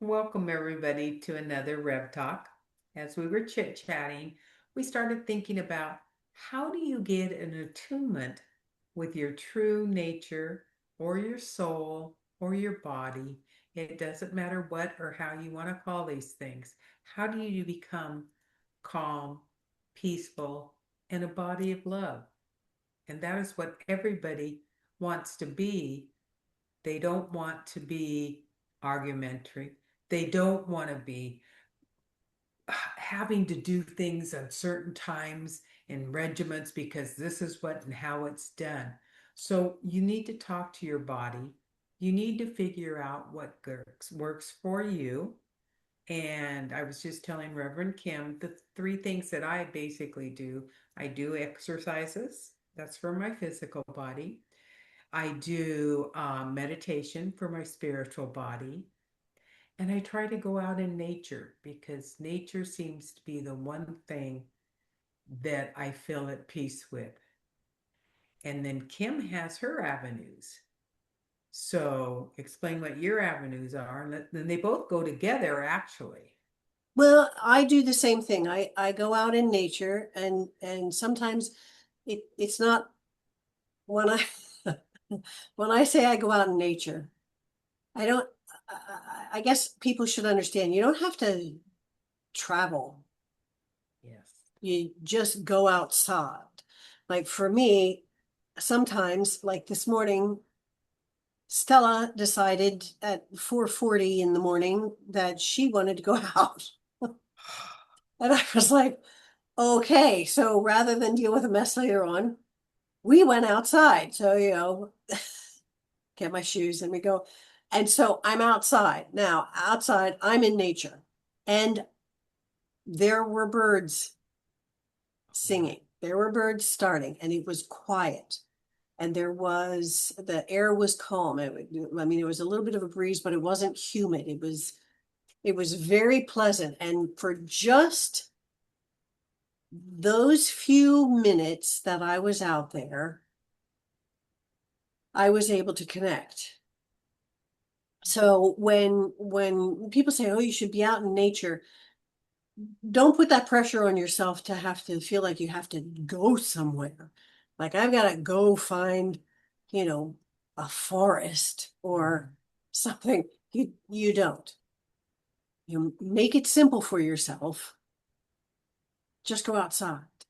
Welcome, everybody, to another Rev Talk. As we were chit-chatting, we started thinking about how do you get an attunement with your true nature or your soul or your body? It doesn't matter what or how you want to call these things. How do you become calm, peaceful, and a body of love? And that is what everybody wants to be. They don't want to be argumentary. They don't want to be having to do things at certain times in regiments because this is what and how it's done. So you need to talk to your body. You need to figure out what works for you. And I was just telling Reverend Kim the three things that I basically do. I do exercises. That's for my physical body. I do meditation for my spiritual body. And I try to go out in nature because nature seems to be the one thing that I feel at peace with. And then Kim has her avenues. So explain what your avenues are. And then they both go together, actually. Well, I do the same thing. I go out in nature and sometimes it's not when I when I say I go out in nature, I don't I guess people should understand you don't have to travel. Yes. You just go outside. Like for me, sometimes like this morning, Stella decided at 4:40 in the morning that she wanted to go out. And I was like, okay, so rather than deal with a mess later on, we went outside. So, get my shoes and we go. And so I'm outside. Now, outside, I'm in nature. And there were birds singing. There were birds starting, and it was quiet. And the air was calm. I mean, it was a little bit of a breeze, but it wasn't humid. It was very pleasant. And for just those few minutes that I was out there, I was able to connect. So when people say, "Oh, you should be out in nature," don't put that pressure on yourself to have to feel like you have to go somewhere. Like I've got to go find, you know, a forest Mhm. or something. You don't. You make it simple for yourself. Just go outside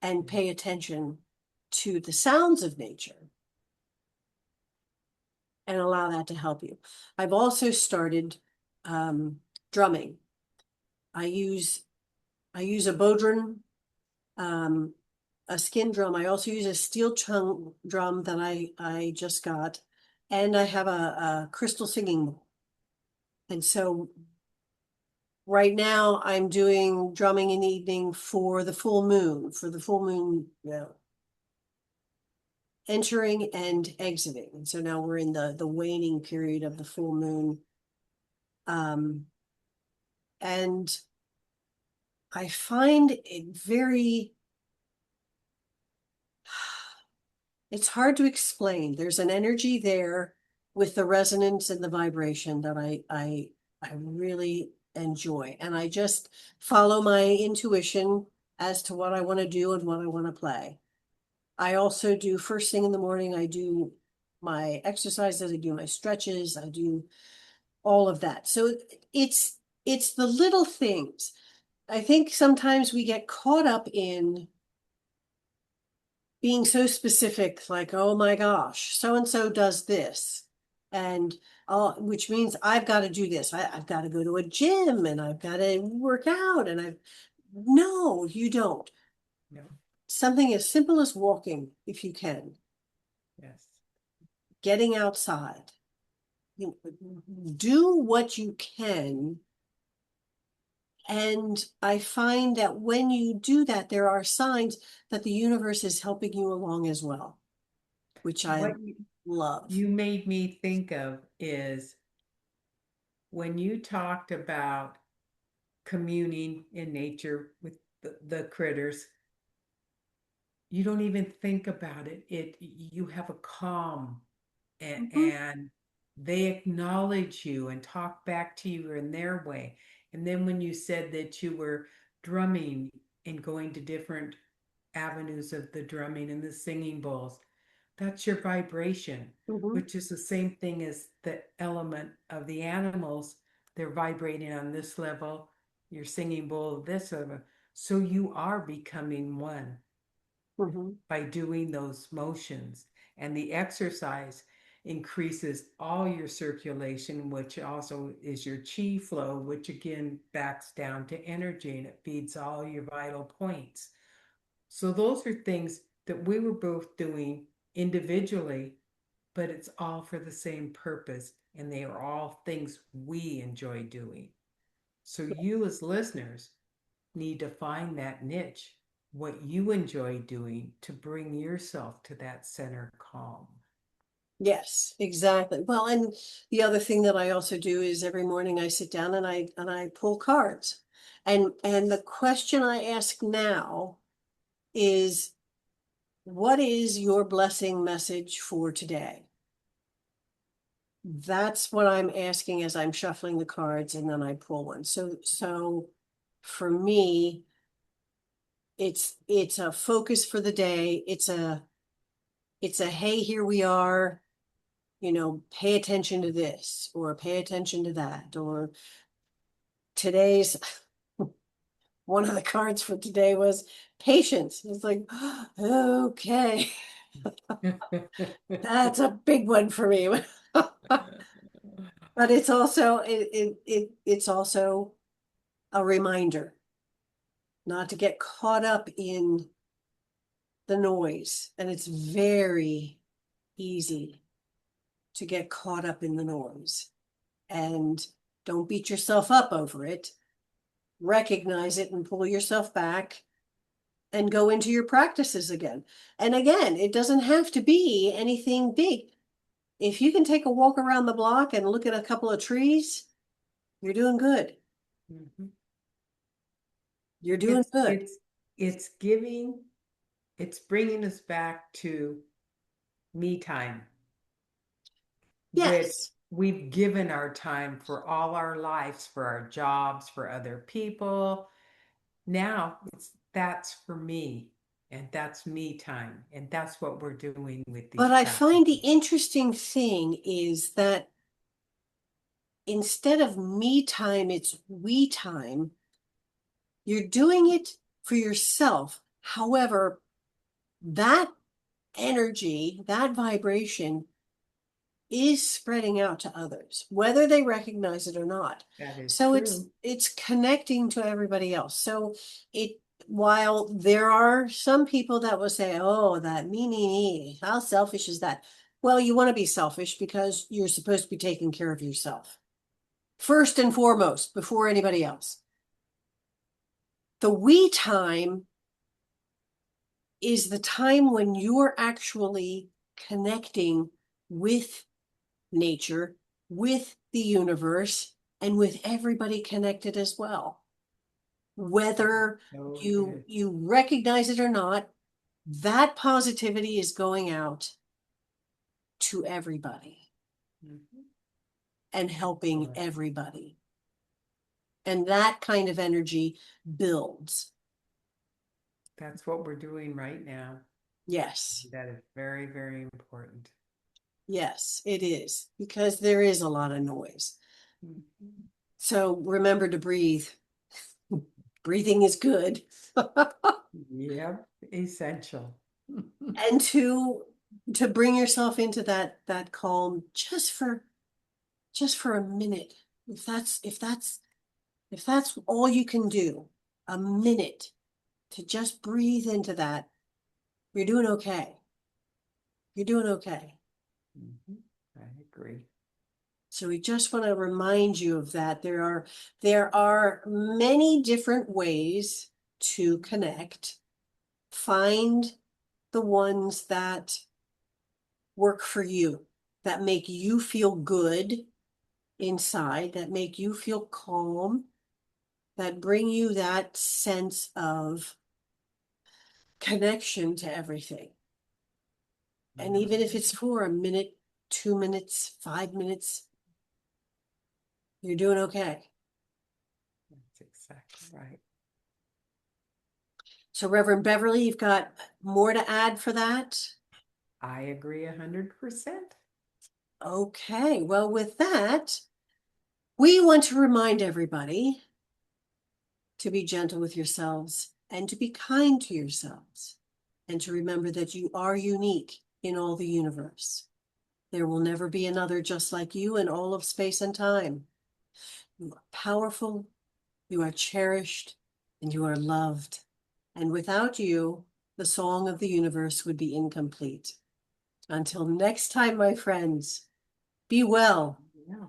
and pay attention to the sounds of nature and allow that to help you. I've also started drumming. I use I use a bodhran, um, a skin drum. I also use a steel tongue drum that I just got, and I have a crystal singing bowl. And so right now I'm doing drumming in the evening for the full moon, entering and exiting. And so now we're in the waning period of the full moon. Um, and I find it very, it's hard to explain. There's an energy there with the resonance and the vibration that I really enjoy. And I just follow my intuition as to what I want to do and what I want to play. I also do first thing in the morning, I do my exercises, I do my stretches, I do all of that. So it's it's the little things. I think sometimes we get caught up in being so specific, like, oh my gosh, so and so does this. And which means I've got to do this. I've got to go to a gym and I've got to work out. No, you don't. No. Something as simple as walking, if you can, Yes. getting outside. Do what you can. And I find that when you do that, there are signs that the universe is helping you along as well, which I What love. you made me think of is when you talked about communing in nature with the critters, you don't even think about it. You have a calm Mhm. and They acknowledge you and talk back to you in their way. And then when you said that you were drumming and going to different avenues of the drumming and the singing bowls, that's your vibration, Mhm. which is the same thing as the element of the animals. They're vibrating on this level, your singing bowl, this level. So you are becoming one Mhm. by doing those motions. And the exercise increases all your circulation, which also is your chi flow, which again backs down to energy and it feeds all your vital points. So, those are things that we were both doing individually, but it's all for the same purpose. And they are all things we enjoy doing. So, you as listeners need to find that niche, what you enjoy doing to bring yourself to that center calm. Yes, exactly. Well, and the other thing that I also do is every morning I sit down and I pull cards. And the question I ask now is, what is your blessing message for today? That's what I'm asking as I'm shuffling the cards and then I pull one. So for me, it's a focus for the day. It's a hey, here we are, pay attention to this or pay attention to that. Or today's one of the cards for today was patience. It's like, okay, that's a big one for me. But it's also it's also a reminder not to get caught up in the noise. And it's very easy to get caught up in the noise. And don't beat yourself up over it. Recognize it and pull yourself back and go into your practices again. And again, it doesn't have to be anything big. If you can take a walk around the block and look at a couple of trees, you're doing good. Mhm. You're doing It's good. it's it's giving, it's bringing us back to me time, which Yes. we've given our time for all our lives, for our jobs, for other people. Now it's that's for me, and that's me time, and that's what we're doing with these But I find the practices. interesting thing is that instead of me time, it's we time. You're doing it for yourself. However, that energy, that vibration is spreading out to others, whether they recognize it or not. That is So it's true. it's connecting to everybody else. So it while there are some people that will say, oh, that me, how selfish is that? Well, you want to be selfish because you're supposed to be taking care of yourself first and foremost before anybody else. The we time is the time when you're actually connecting with nature, with the universe, and with everybody connected as well. That is Whether so you good. you recognize it or not, that positivity is going out to everybody Mhm. and helping Excellent. everybody. And that kind of energy builds. That's what we're doing right now. Yes. That is very, very important. Yes, it is because there is a lot of noise. Mhm. So remember to breathe. Breathing is good. Yep, essential. And to bring yourself into that calm just for a minute. If that's all you can do, a minute to just breathe into that, you're doing okay. You're doing okay. Mhm. I agree. So we just want to remind you of that. There are many different ways to connect. Find the ones that work for you, that make you feel good inside, that make you feel calm, that bring you that sense of connection to everything. And even if Mhm. it's for a minute, 2 minutes, 5 minutes, you're doing okay. That's exactly right. So Reverend Beverly, you've got more to add for that? I agree 100%. Okay, well, with that, we want to remind everybody to be gentle with yourselves and to be kind to yourselves, and to remember that you are unique in all the universe. There will never be another just like you in all of space and time. You are powerful, you are cherished, and you are loved. And without you, the song of the universe would be incomplete. Until next time, my friends, be well. Yeah.